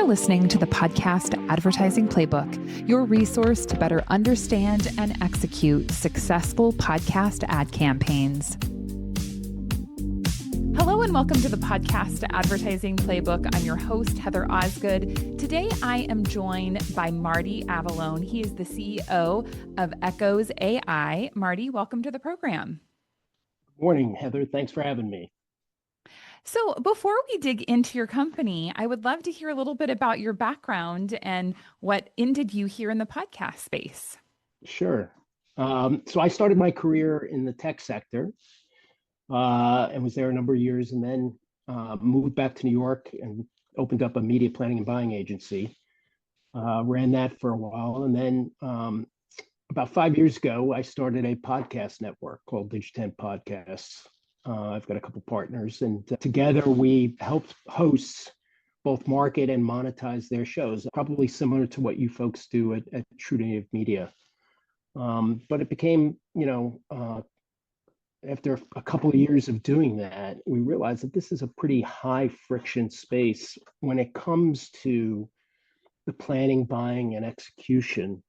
listening to the Podcast Advertising Playbook, your resource to better understand and execute successful podcast ad campaigns. Hello and welcome to the Podcast Advertising Playbook. I'm your host, Heather Osgood. Today I am joined by Marty Avallone. He is the CEO of Ekoz AI. Marty, welcome to the program. Good morning, Heather. Thanks for having me. So before we dig into your company, I would love to hear a little bit about your background and what ended you here in the podcast space. Sure. So I started my career in the tech sector and was there a number of years, and then moved back to New York and opened up a media planning and buying agency. Ran that for a while. And then about 5 years ago, I started a podcast network called Digitent Podcasts. I've got a couple partners, and together we help hosts both market and monetize their shows, probably similar to what you folks do at True Native Media. But it became, after a couple of years of doing that, we realized that this is a pretty high friction space when it comes to the planning, buying, and execution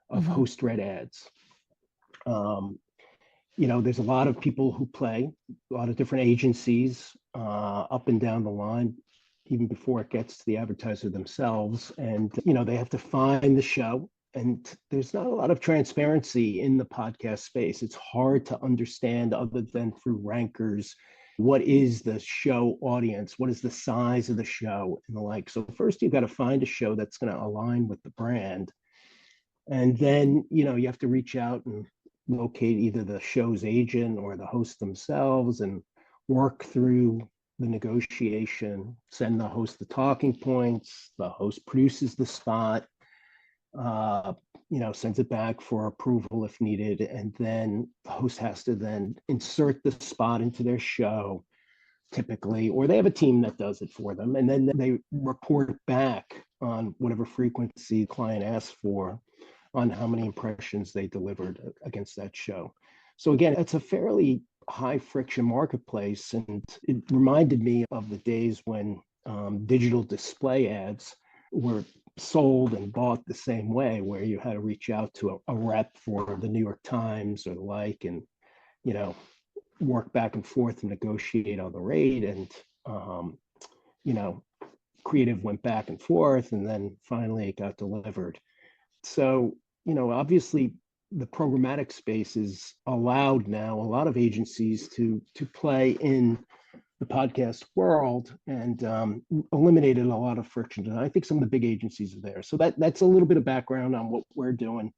of host-read ads. There's a lot of people who play, a lot of different agencies up and down the line, even before it gets to the advertiser themselves. And, they have to find the show. And there's not a lot of transparency in the podcast space. It's hard to understand other than through rankers. What is the show audience? What is the size of the show and the like? So first, you've got to find a show that's going to align with the brand. And then, you have to reach out and locate either the show's agent or the host themselves and work through the negotiation, send the host the talking points, the host produces the spot, sends it back for approval if needed, and then the host has to then insert the spot into their show, typically, or they have a team that does it for them, and then they report back on whatever frequency the client asks for, on how many impressions they delivered against that show. So again, it's a fairly high friction marketplace. And it reminded me of the days when digital display ads were sold and bought the same way, where you had to reach out to a rep for the New York Times or the like, and, work back and forth and negotiate on the rate. And, creative went back and forth, and then finally it got delivered. So, obviously the programmatic space is allowed now a lot of agencies to play in the podcast world, and eliminated a lot of friction. And I think some of the big agencies are there. So that's a little bit of background on what we're doing,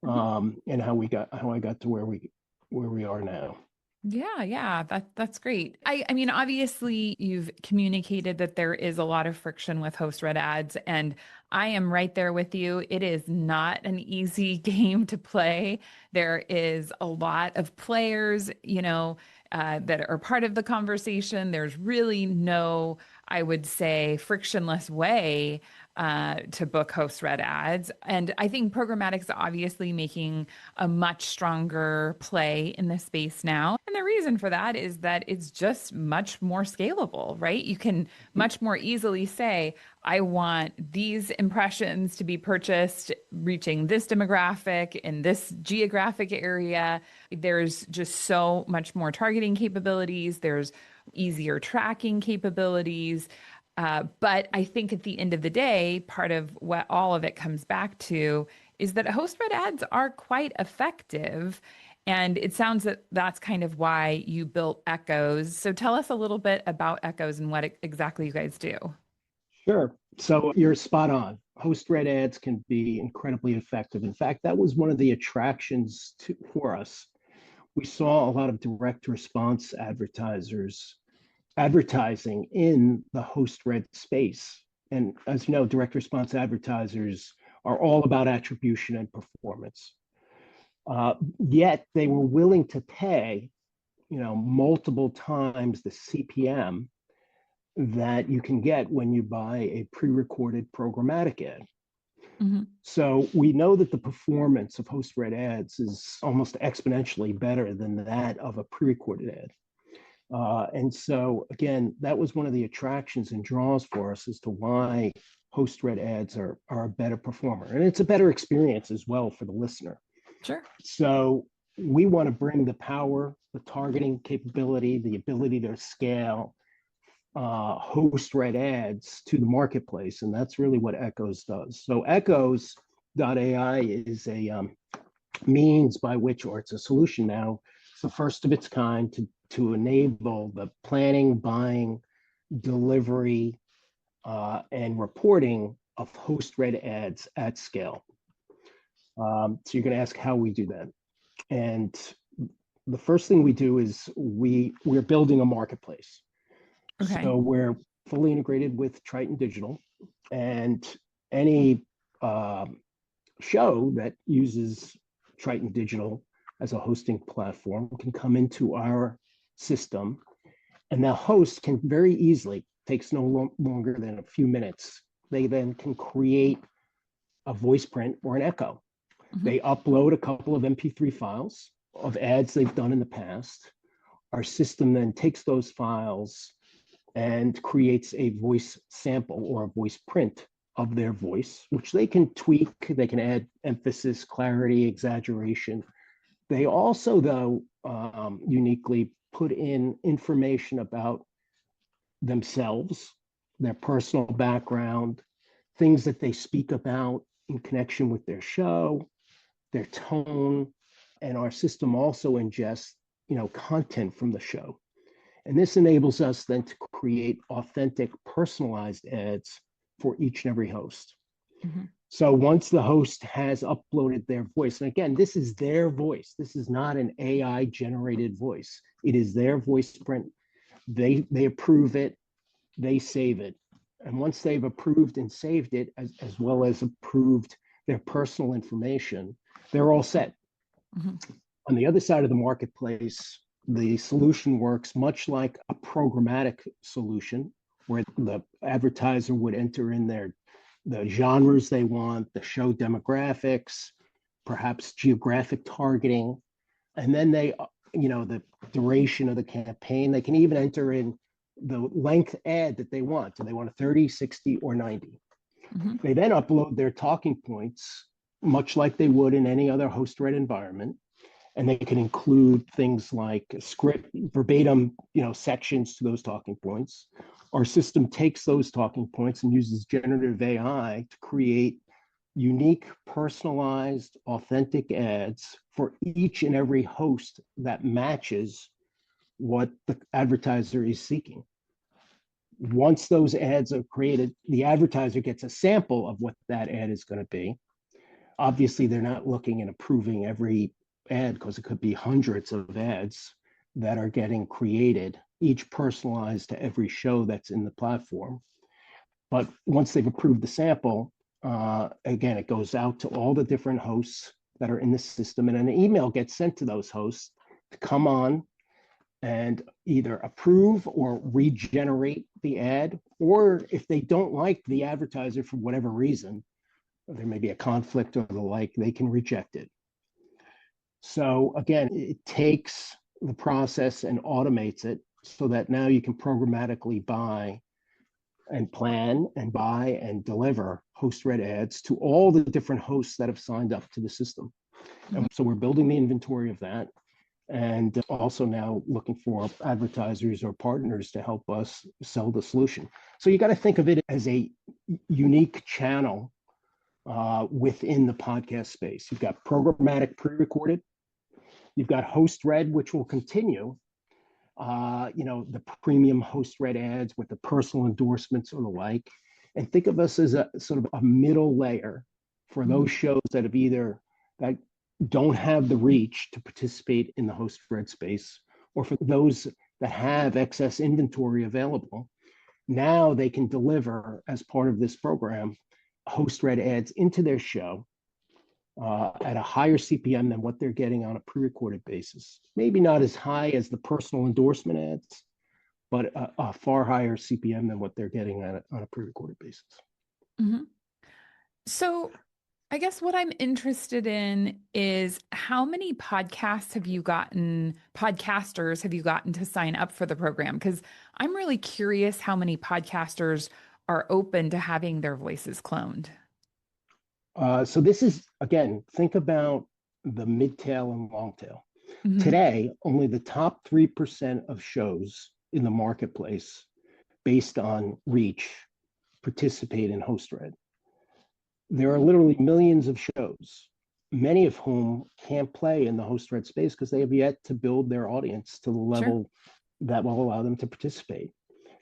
and how I got to where we are now. Yeah, that's great. I mean, obviously you've communicated that there is a lot of friction with host-read ads, and I am right there with you. It is not an easy game to play. There is a lot of players, that are part of the conversation. There's really no, I would say, frictionless way to book host-read ads. And I think programmatic is obviously making a much stronger play in this space now. And the reason for that is that it's just much more scalable, right? You can much more easily say, I want these impressions to be purchased reaching this demographic in this geographic area. There's just so much more targeting capabilities. There's easier tracking capabilities. But I think at the end of the day, part of what all of it comes back to is that host-read ads are quite effective. And it sounds that that's kind of why you built Ekoz. So tell us a little bit about Ekoz and what exactly you guys do. Sure. So you're spot on. Host-read ads can be incredibly effective. In fact, that was one of the attractions for us. We saw a lot of direct response advertisers advertising in the host-read space. And as you know, direct response advertisers are all about attribution and performance. Yet they were willing to pay, multiple times the CPM that you can get when you buy a pre-recorded programmatic ad. So we know that the performance of host-read ads is almost exponentially better than that of a pre-recorded ad. And so, again, that was one of the attractions and draws for us as to why host read ads are a better performer. And it's a better experience as well for the listener. Sure. So we want to bring the power, the targeting capability, the ability to scale host read ads to the marketplace. And that's really what Ekoz does. So Ekoz AI is a means by which, or it's a solution now, it's the first of its kind to enable the planning, buying, delivery, and reporting of host read ads at scale. So you're going to ask how we do that. And the first thing we do is we're building a marketplace. Okay. So we're fully integrated with Triton Digital, and any show that uses Triton Digital as a hosting platform can come into our system, and the host can very easily, takes no longer than a few minutes. They then can create a voice print or an echo. Mm-hmm. They upload a couple of MP3 files of ads they've done in the past. Our system then takes those files and creates a voice sample or a voice print of their voice, which they can tweak. They can add emphasis, clarity, exaggeration. They also, though, uniquely put in information about themselves, their personal background, things that they speak about in connection with their show, their tone, and our system also ingests, content from the show. And this enables us then to create authentic, personalized ads for each and every host. Mm-hmm. So once the host has uploaded their voice, and again, this is their voice. This is not an AI generated voice. It is their voice print. They approve it, they save it. And once they've approved and saved it, as well as approved their personal information, they're all set. Mm-hmm. On the other side of the marketplace, the solution works much like a programmatic solution, where the advertiser would enter in the genres they want, the show demographics, perhaps geographic targeting, and then the duration of the campaign. They can even enter in the length ad that they want. Do they want a 30, 60, or 90? Mm-hmm. They then upload their talking points, much like they would in any other host-read environment. And they can include things like script, verbatim, sections to those talking points. Our system takes those talking points and uses generative AI to create unique, personalized, authentic ads for each and every host that matches what the advertiser is seeking. Once those ads are created, the advertiser gets a sample of what that ad is going to be. Obviously, they're not looking and approving every ad, because it could be hundreds of ads that are getting created, each personalized to every show that's in the platform. But once they've approved the sample, again, it goes out to all the different hosts that are in the system, and an email gets sent to those hosts to come on and either approve or regenerate the ad, or if they don't like the advertiser for whatever reason, there may be a conflict or the like, they can reject it. So again, it takes the process and automates it so that now you can programmatically buy and plan and buy and deliver host-read ads to all the different hosts that have signed up to the system. Mm-hmm. And so we're building the inventory of that, and also now looking for advertisers or partners to help us sell the solution. So you got to think of it as a unique channel within the podcast space. You've got programmatic pre-recorded, you've got host read, which will continue, the premium host read ads with the personal endorsements or the like. And think of us as a sort of a middle layer for those shows that have either that don't have the reach to participate in the host read space, or for those that have excess inventory available. Now they can deliver, as part of this program, host read ads into their show at a higher CPM than what they're getting on a pre-recorded basis. Maybe not as high as the personal endorsement ads, but a far higher CPM than what they're getting on a pre-recorded basis. Mm-hmm. So I guess what I'm interested in is how many podcasters have you gotten to sign up for the program? Because I'm really curious how many podcasters are open to having their voices cloned? So this is, again, think about the mid-tail and long tail. Mm-hmm. Today, only the top 3% of shows in the marketplace based on reach participate in host-read. There are literally millions of shows, many of whom can't play in the host-read space because they have yet to build their audience to the Sure. level that will allow them to participate.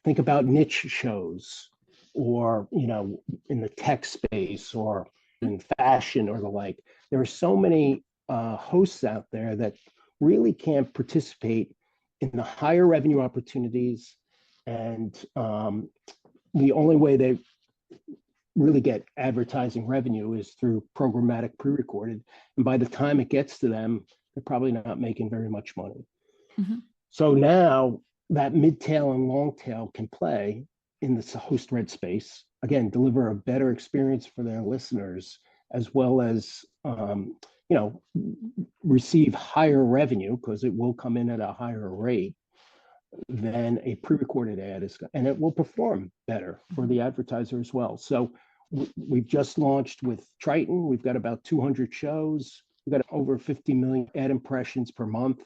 Think about niche shows or, in the tech space or in fashion or the like. There are so many hosts out there that really can't participate in the higher revenue opportunities. And the only way they really get advertising revenue is through programmatic pre-recorded. And by the time it gets to them, they're probably not making very much money. Mm-hmm. So now that mid-tail and long tail can play in this host read space, again, deliver a better experience for their listeners, as well as, receive higher revenue because it will come in at a higher rate than a pre-recorded ad is, and it will perform better for the advertiser as well. So we've just launched with Triton. We've got about 200 shows. We've got over 50 million ad impressions per month,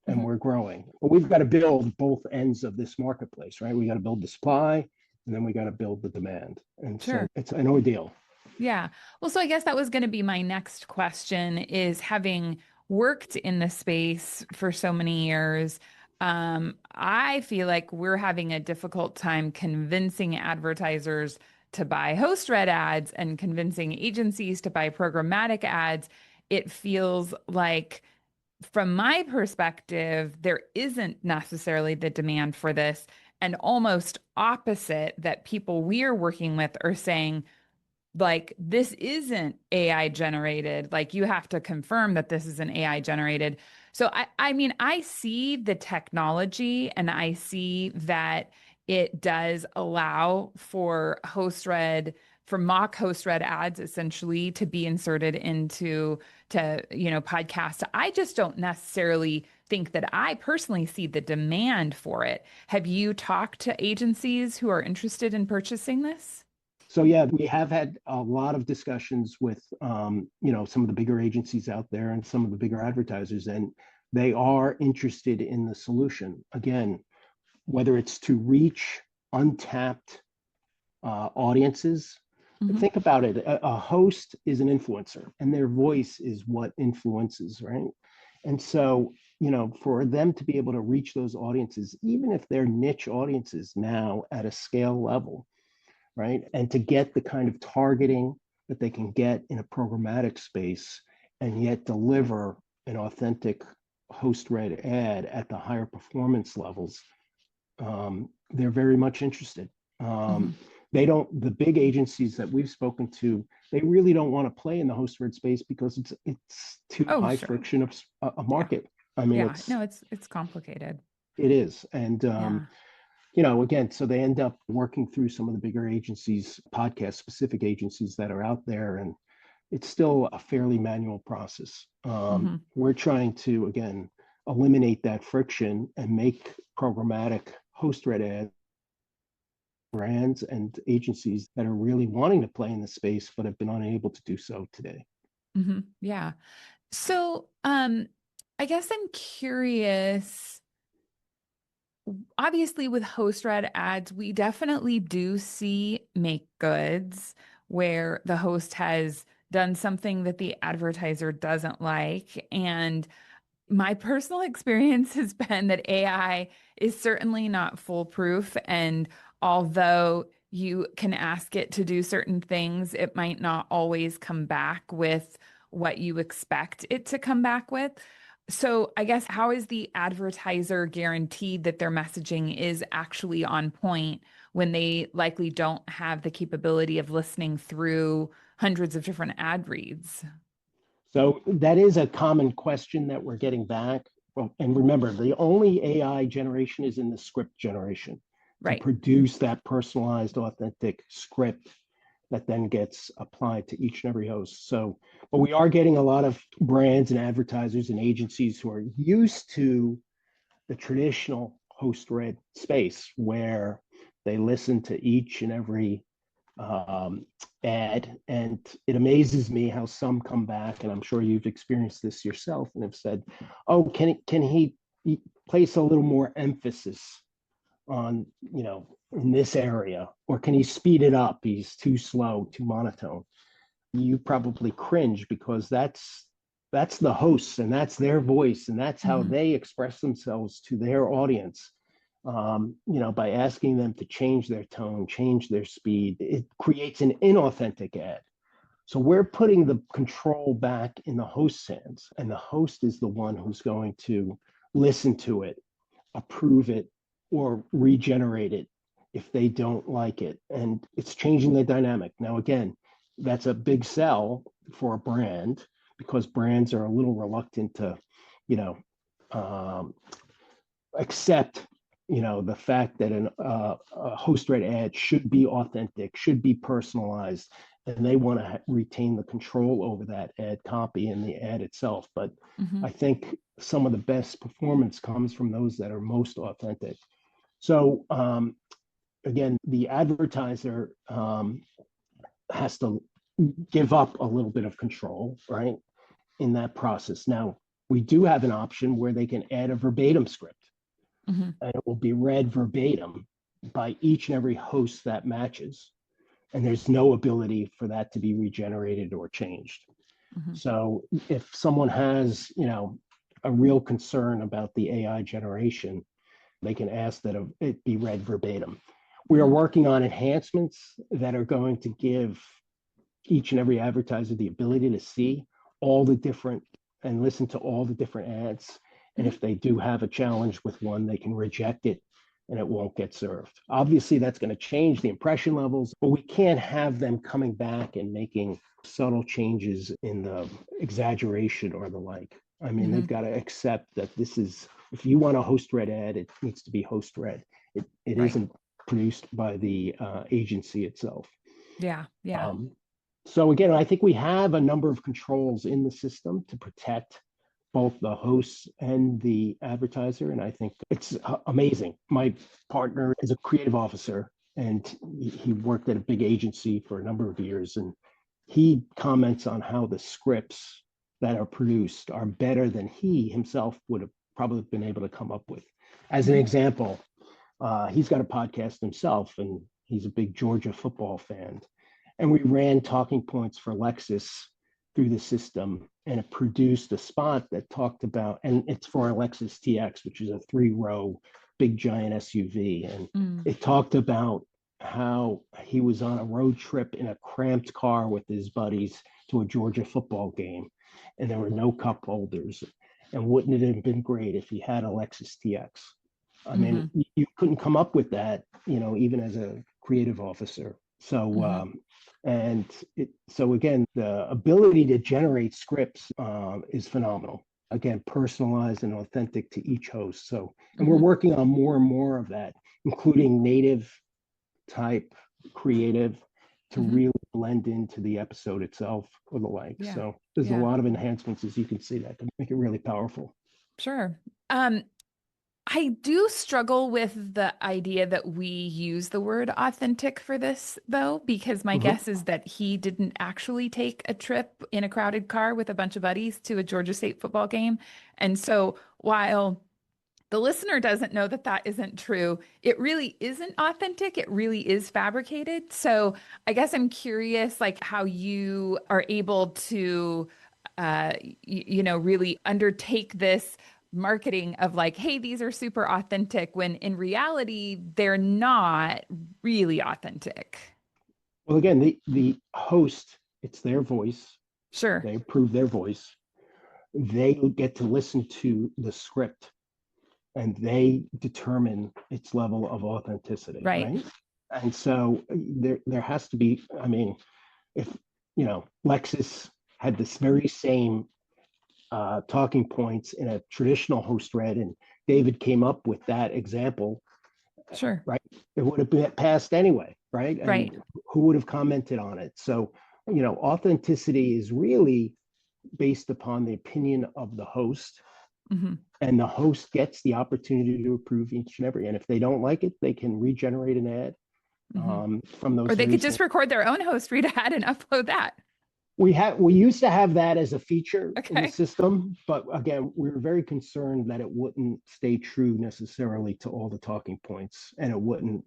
and we're growing. But we've got to build both ends of this marketplace, right? We got to build the supply, and then we got to build the demand. And Sure. so it's an ordeal. Yeah. Well, so I guess that was going to be my next question is having worked in the space for so many years, I feel like we're having a difficult time convincing advertisers to buy host read ads and convincing agencies to buy programmatic ads. It feels like, from my perspective, there isn't necessarily the demand for this, and almost opposite, that people we're working with are saying, like, this isn't AI generated. Like, you have to confirm that this isn't AI generated. So I mean, I see the technology and I see that it does allow for mock host read ads essentially to be inserted into podcasts. I just don't necessarily think that I personally see the demand for it. Have you talked to agencies who are interested in purchasing this? So yeah, we have had a lot of discussions with some of the bigger agencies out there and some of the bigger advertisers, and they are interested in the solution. Again, whether it's to reach untapped audiences. Mm-hmm. Think about it. A host is an influencer, and their voice is what influences, right? And so, for them to be able to reach those audiences, even if they're niche audiences now at a scale level, right? And to get the kind of targeting that they can get in a programmatic space and yet deliver an authentic host read ad at the higher performance levels, they're very much interested. The big agencies that we've spoken to, they really don't want to play in the host read space because it's too high Sure. friction of a market. I mean, it's complicated. It is. And, again, so they end up working through some of the bigger agencies, podcast specific agencies that are out there. And it's still a fairly manual process. We're trying to, again, eliminate that friction and make programmatic host read ads brands and agencies that are really wanting to play in the space, but have been unable to do so today. Yeah. So, I guess I'm curious. Obviously, with host read ads, we definitely do see make goods where the host has done something that the advertiser doesn't like. And my personal experience has been that AI is certainly not foolproof. And although you can ask it to do certain things, it might not always come back with what you expect it to come back with. So I guess, how is the advertiser guaranteed that their messaging is actually on point when they likely don't have the capability of listening through hundreds of different ad reads? So that is a common question that we're getting back. Well, and remember, the only AI generation is in the script generation to produce that personalized, authentic script that then gets applied to each and every host. So, but we are getting a lot of brands and advertisers and agencies who are used to the traditional host read space where They listen to each and every ad, and it amazes me how some come back, and I'm sure you've experienced this yourself, and have said, "Oh, can he place a little more emphasis on, in this area, or can he speed it up? He's too slow, too monotone." You probably cringe because that's the hosts, and that's their voice, and that's how they express themselves to their audience. By asking them to change their tone, change their speed, it creates an inauthentic ad. So we're putting the control back in the host's hands, and the host is the one who's going to listen to it, approve it, or regenerate it if they don't like it. And it's changing the dynamic. Now, again, that's a big sell for a brand, because brands are a little reluctant to, accept, the fact that a host-read ad should be authentic, should be personalized, and they want to retain the control over that ad copy and the ad itself. But I think some of the best performance comes from those that are most authentic. So again, the advertiser has to give up a little bit of control, right, in that process. Now, we do have an option where they can add a verbatim script, and it will be read verbatim by each and every host that matches. And there's no ability for that to be regenerated or changed. So if someone has, a real concern about the AI generation, they can ask that it be read verbatim. We are working on enhancements that are going to give each and every advertiser the ability to see all the different and listen to all the different ads. And if they do have a challenge with one, they can reject it and it won't get served. Obviously, that's going to change the impression levels, but we can't have them coming back and making subtle changes in the exaggeration or the like. I mean, they've got to accept that this is, if you want a host-read ad, it needs to be host-read. It isn't produced by the agency itself. Yeah. So again, I think we have a number of controls in the system to protect both the hosts and the advertiser. And I think it's amazing. My partner is a creative officer, and he worked at a big agency for a number of years. And he comments on how the scripts that are produced are better than he himself would have probably been able to come up with. As an example, he's got a podcast himself, and he's a big Georgia football fan. And we ran talking points for Lexus through the system, and it produced a spot that talked about, and it's for a Lexus TX, which is a 3-row big giant SUV. And it talked about how he was on a road trip in a cramped car with his buddies to a Georgia football game, and there were no cup holders. And wouldn't it have been great if he had a Lexus TX? I mean, you couldn't come up with that, even as a creative officer. So, so again, the ability to generate scripts is phenomenal. Again, personalized and authentic to each host. So, and we're working on more and more of that, including native type creative to really blend into the episode itself or the like. So there's a lot of enhancements, as you can see, that can make it really powerful. Sure. I do struggle with the idea that we use the word authentic for this, though, because my guess is that he didn't actually take a trip in a crowded car with a bunch of buddies to a Georgia State football game. And so while the listener doesn't know that that isn't true, it really isn't authentic. It really is fabricated. So I guess I'm curious, like, how you are able to, really undertake this marketing of like, hey, these are super authentic, when in reality, they're not really authentic. Well, again, the host, it's their voice. Sure. They approve their voice. They get to listen to the script, and they determine its level of authenticity, right? And so there has to be, I mean, if, Lexus had this very same talking points in a traditional host read, and David came up with that example, Sure. right? It would have been passed anyway, right? And Right. who would have commented on it? So, authenticity is really based upon the opinion of the host Hmm. And the host gets the opportunity to approve each and every. And if they don't like it, they can regenerate an ad Hmm. from Or those they very could same. just record their own host read ad and upload that. We used to have that as a feature in the Okay. system, but again, we were very concerned that it wouldn't stay true necessarily to all the talking points, and it wouldn't,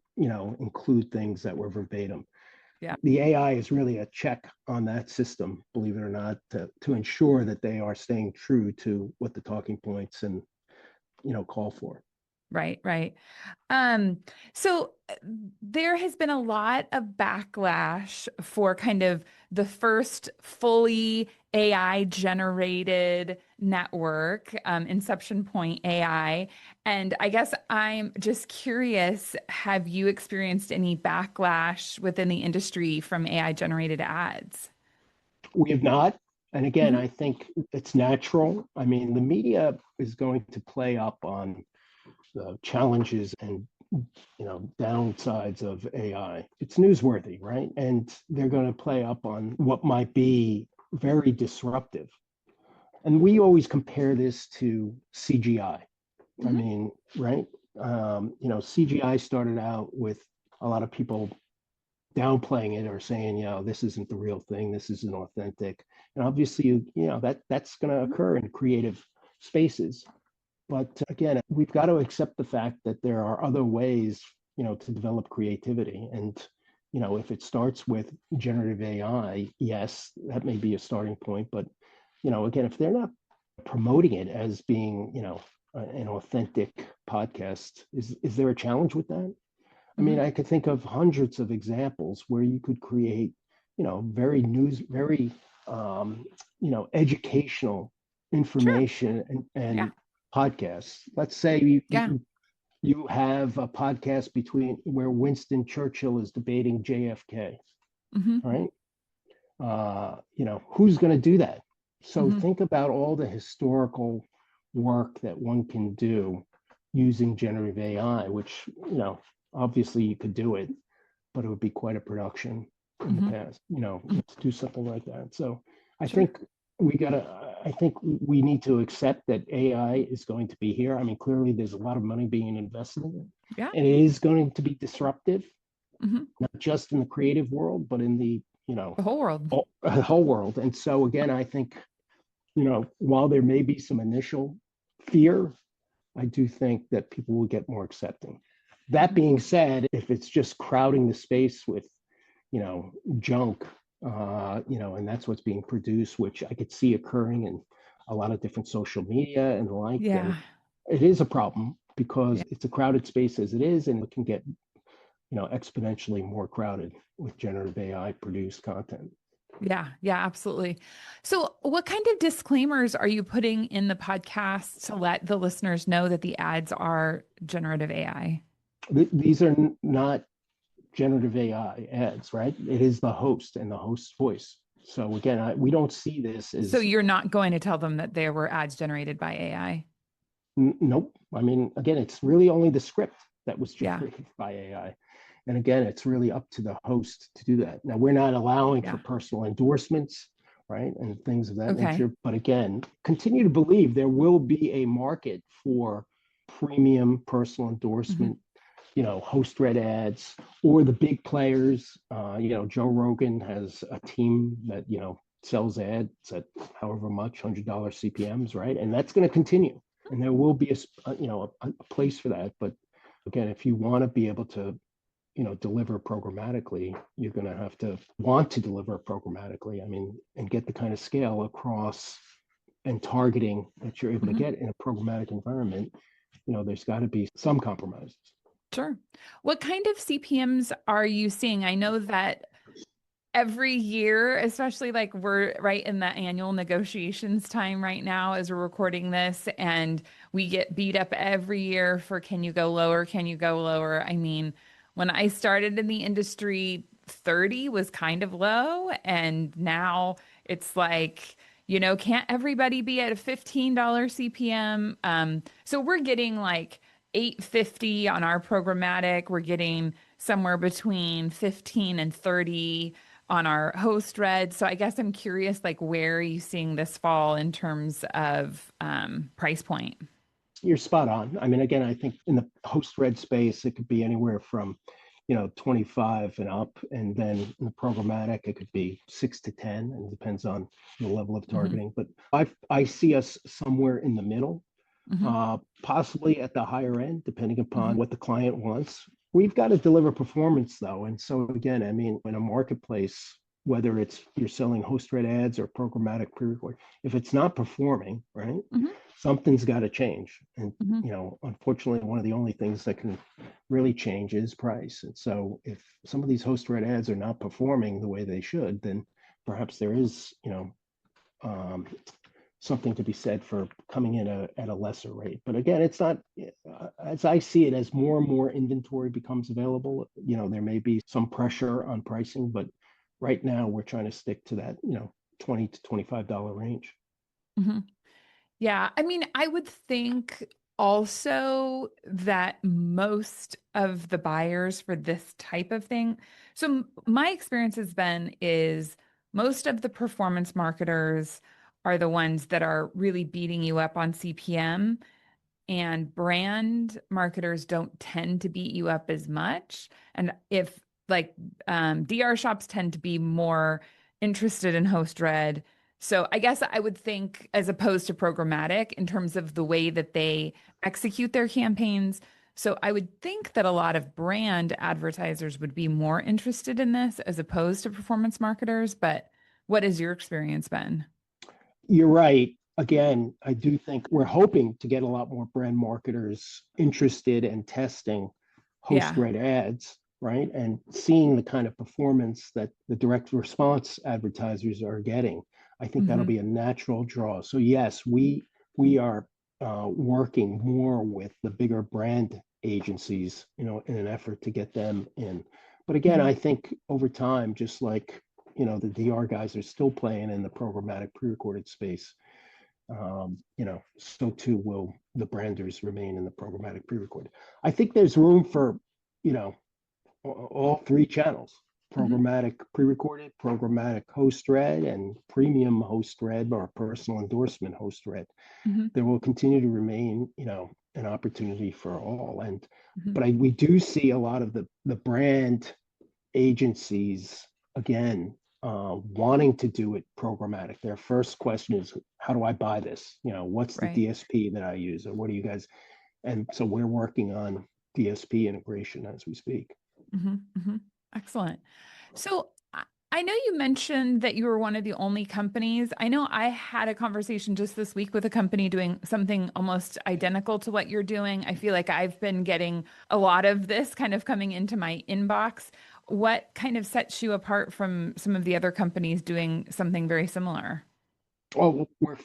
include things that were verbatim. Yeah. The AI is really a check on that system, believe it or not, to ensure that they are staying true to what the talking points and call for. Right, right. Um, so there has been a lot of backlash for kind of the first fully AI generated network, Inception Point AI. And I guess I'm just curious, have you experienced any backlash within the industry from AI generated ads? We have not. And again, Hmm. I think it's natural. I mean, the media is going to play up on the challenges and downsides of AI. It's newsworthy, right? And they're going to play up on what might be very disruptive. And we always compare this to CGI. I Hmm. mean, right? CGI started out with a lot of people downplaying it or saying, this isn't the real thing, this isn't authentic. And obviously, that's going to occur in creative spaces. But again, we've got to accept the fact that there are other ways, to develop creativity. And, if it starts with generative AI, yes, that may be a starting point. But, again, if they're not promoting it as being, an authentic podcast, is there a challenge with that? I mean, Hmm. I could think of hundreds of examples where you could create, very, educational Sure. information Yeah. and podcasts. Let's say Yeah. you have a podcast between where Winston Churchill is debating JFK. Hmm. All right. Who's going to do that? So Hmm. think about all the historical work that one can do using generative AI, which, obviously you could do it, but it would be quite a production in the Hmm. past, to do something like that. So I Sure. think I think we need to accept that AI is going to be here. I mean, clearly there's a lot of money being invested in it, Yeah. and it is going to be disruptive, Hmm. not just in the creative world, but in the, The whole world. whole world. And so again, I think, while there may be some initial fear, I do think that people will get more accepting. That Mhm. being said, if it's just crowding the space with, junk, and that's what's being produced, which I could see occurring in a lot of different social media and the like, then Yeah. it is a problem because Yeah. it's a crowded space as it is, and it can get, exponentially more crowded with generative AI produced content. Yeah, yeah, absolutely. So, what kind of disclaimers are you putting in the podcast to let the listeners know that the ads are generative AI? These are not generative AI ads, right? It is the host and the host's voice. So again, we don't see this So, as you're not going to tell them that there were ads generated by AI? nope. I mean, again, it's really only the script that was Yeah, generated by AI. And again, it's really up to the host to do that. Now, we're not allowing for yeah. personal endorsements, right? And things of that Okay. nature. But again, continue to believe there will be a market for premium personal Hmm. endorsement, host read ads or the big players. Joe Rogan has a team that, sells ads at however much, $100 CPMs, right? And that's going to continue. And there will be a place for that. But again, if you want to be able to, deliver programmatically, you're going to have to want to deliver programmatically. I mean, and get the kind of scale across and targeting that you're able to Hmm. get in a programmatic environment. There's got to be some compromises. Sure. What kind of CPMs are you seeing? I know that every year, especially like we're right in the annual negotiations time right now as we're recording this, and we get beat up every year for can you go lower? Can you go lower? I mean, when I started in the industry, 30 was kind of low, and now it's like, can't everybody be at a $15 CPM? So we're getting like 850 on our programmatic. We're getting somewhere between 15 and 30 on our host read. So I guess I'm curious, like, where are you seeing this fall in terms of price point? You're spot on. I mean, again, I think in the host read space, it could be anywhere from, 25 and up. And then in the programmatic, it could be 6 to 10, and it depends on the level of Hmm. targeting. But I see us somewhere in the middle, Hmm. possibly at the higher end, depending upon Hmm. what the client wants. We've got to deliver performance though. And so again, I mean, in a marketplace, whether it's you're selling host read ads or programmatic pre-record, if it's not performing, right, Hmm. something's got to change. And, Hmm. unfortunately, one of the only things that can really change is price. And so if some of these host read ads are not performing the way they should, then perhaps there is, um, something to be said for coming in at a lesser rate. But again, it's not, as I see it, as more and more inventory becomes available, there may be some pressure on pricing, but right now we're trying to stick to that, $20 to $25 range. Hmm. Yeah, I mean, I would think also that most of the buyers for this type of thing. So my experience has been is most of the performance marketers are the ones that are really beating you up on CPM, and brand marketers don't tend to beat you up as much. And if like DR shops tend to be more interested in host read. So I guess I would think as opposed to programmatic in terms of the way that they execute their campaigns. So I would think that a lot of brand advertisers would be more interested in this as opposed to performance marketers. But what has your experience been? You're right. Again, I do think we're hoping to get a lot more brand marketers interested in testing host Yeah. read ads, right? And seeing the kind of performance that the direct response advertisers are getting. I think that'll Hmm. be a natural draw. So yes, we are working more with the bigger brand agencies, in an effort to get them in. But again, Hmm. I think over time, just like the DR guys are still playing in the programmatic pre-recorded space. So too will the branders remain in the programmatic pre-recorded. I think there's room for, you know, all three channels: Hmm. programmatic pre-recorded, programmatic host read, and premium host read or personal endorsement host read. Hmm. There will continue to remain, an opportunity for all. And Hmm. but we do see a lot of the brand agencies again wanting to do it programmatic. Their first question is, how do I buy this? What's the Right. DSP that I use, or what do you guys? And so we're working on DSP integration as we speak. Hmm. Hmm. Excellent. So I know you mentioned that you were one of the only companies. I know I had a conversation just this week with a company doing something almost identical to what you're doing. I feel like I've been getting a lot of this kind of coming into my inbox. What kind of sets you apart from some of the other companies doing something very similar? Oh, we're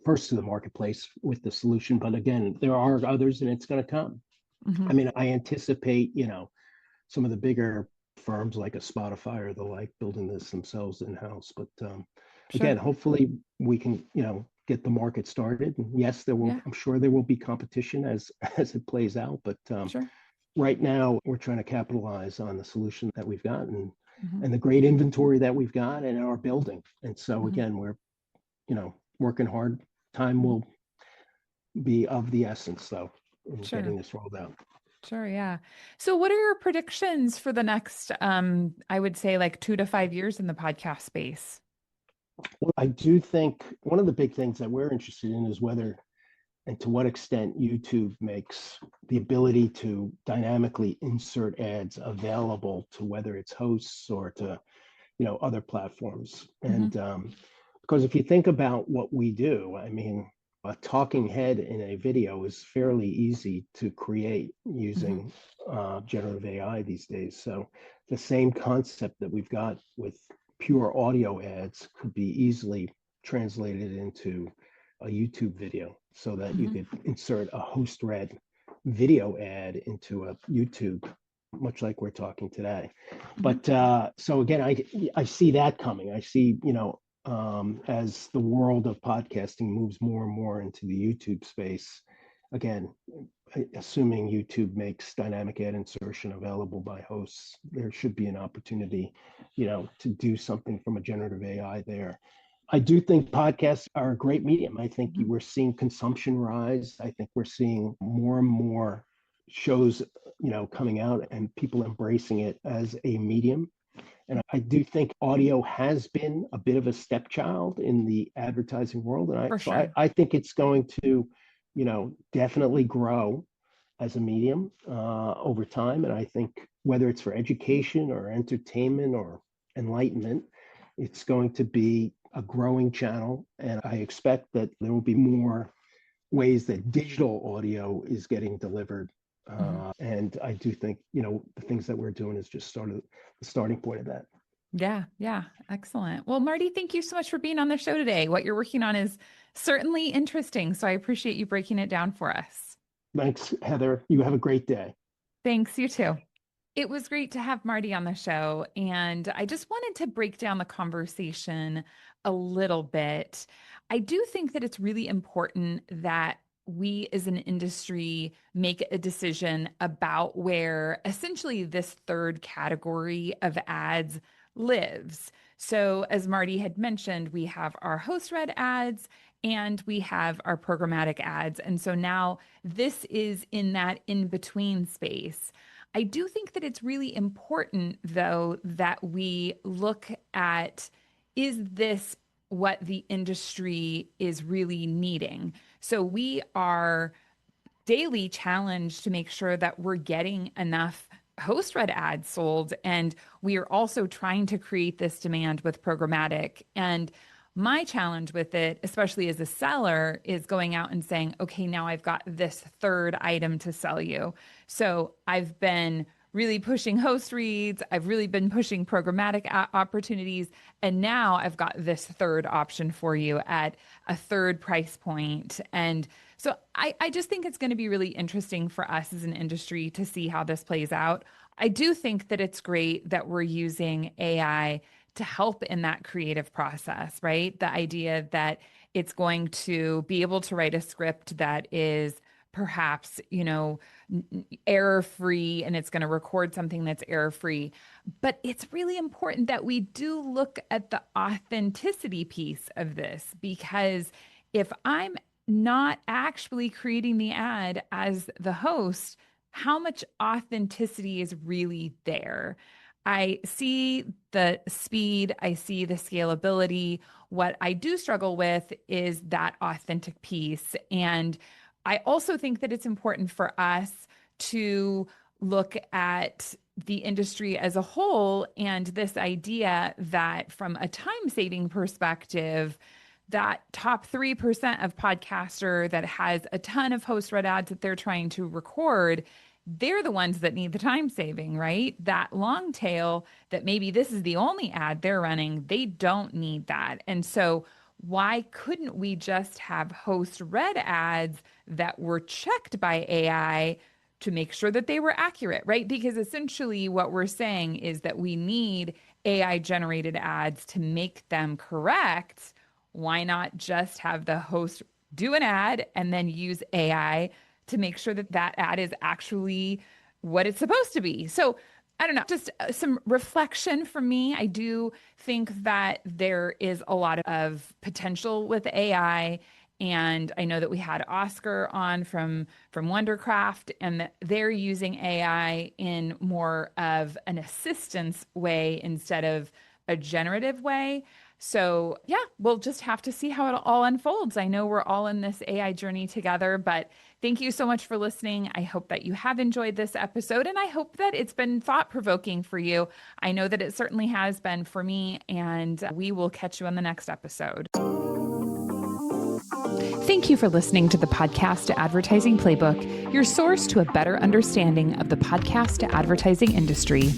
first to the marketplace with the solution, but again, there are others, and it's going to come. I Hmm. mean, I anticipate, some of the bigger firms like a Spotify or the like building this themselves in house. But again, Sure. hopefully we can, get the market started. And yes, Yeah, I'm sure there will be competition as as it plays out. But sure. right now, we're trying to capitalize on the solution that we've gotten Hmm. and the great inventory that we've got and our building. And so Hmm. again, we're, working hard. Time Hmm. will be of the essence, though, in Sure. getting this rolled out. Sure, yeah. So what are your predictions for the next I would say like 2 to 5 years in the podcast space? Well, I do think one of the big things that we're interested in is whether and to what extent YouTube makes the ability to dynamically insert ads available to whether it's hosts or to, other platforms. Hmm. And because if you think about what we do, I mean, a talking head in a video is fairly easy to create Hmm. using generative AI these days. So the same concept that we've got with pure audio ads could be easily translated into a YouTube video so that you Hmm. could insert a host read video ad into a YouTube, much like we're talking today. Hmm. But so again, I see that coming. I see, as the world of podcasting moves more and more into the YouTube space, again, assuming YouTube makes dynamic ad insertion available by hosts, there should be an opportunity, to do something from a generative AI there. I do think podcasts are a great medium. I think we're seeing consumption rise. I think we're seeing more and more shows, coming out and people embracing it as a medium. And I do think audio has been a bit of a stepchild in the advertising world. And For sure. I think it's going to, definitely grow as a medium over time. And I think whether it's for education or entertainment or enlightenment, it's going to be a growing channel. And I expect that there will be more ways that digital audio is getting delivered. And I do think, the things that we're doing is just sort of the starting point of that. Yeah. Excellent. Well, Marty, thank you so much for being on the show today. What you're working on is certainly interesting. So I appreciate you breaking it down for us. Thanks, Heather. You have a great day. Thanks, you too. It was great to have Marty on the show. And I just wanted to break down the conversation a little bit. I do think that it's really important that we as an industry make a decision about where essentially this third category of ads lives. So as Marty had mentioned, we have our host-read ads and we have our programmatic ads. And so now this is in that in-between space. I do think that it's really important, though, that we look at, is this what the industry is really needing? So we are daily challenged to make sure that we're getting enough host-read ads sold. And we are also trying to create this demand with programmatic. And my challenge with it, especially as a seller, is going out and saying, okay, now I've got this third item to sell you. So I've been really pushing host reads. I've really been pushing programmatic opportunities. And now I've got this third option for you at a third price point. And so I just think it's going to be really interesting for us as an industry to see how this plays out. I do think that it's great that we're using AI to help in that creative process, right? The idea that it's going to be able to write a script that is perhaps, error-free, and it's going to record something that's error-free. But it's really important that we do look at the authenticity piece of this, because if I'm not actually creating the ad as the host, how much authenticity is really there? I see the speed, I see the scalability. What I do struggle with is that authentic piece. And I also think that it's important for us to look at the industry as a whole and this idea that from a time-saving perspective, that top 3% of podcaster that has a ton of host-read ads that they're trying to record, they're the ones that need the time saving, right? That long tail that maybe this is the only ad they're running, they don't need that. And so why couldn't we just have host read ads that were checked by AI to make sure that they were accurate, right? Because essentially what we're saying is that we need AI generated ads to make them correct. Why not just have the host do an ad and then use AI to make sure that that ad is actually what it's supposed to be? So I don't know, just some reflection from me. I do think that there is a lot of potential with AI. And I know that we had Oscar on from Wondercraft, and that they're using AI in more of an assistance way instead of a generative way. So yeah, we'll just have to see how it all unfolds. I know we're all in this AI journey together, but thank you so much for listening. I hope that you have enjoyed this episode, and I hope that it's been thought-provoking for you. I know that it certainly has been for me, and we will catch you on the next episode. Thank you for listening to the Podcast Advertising Playbook, your source to a better understanding of the podcast advertising industry.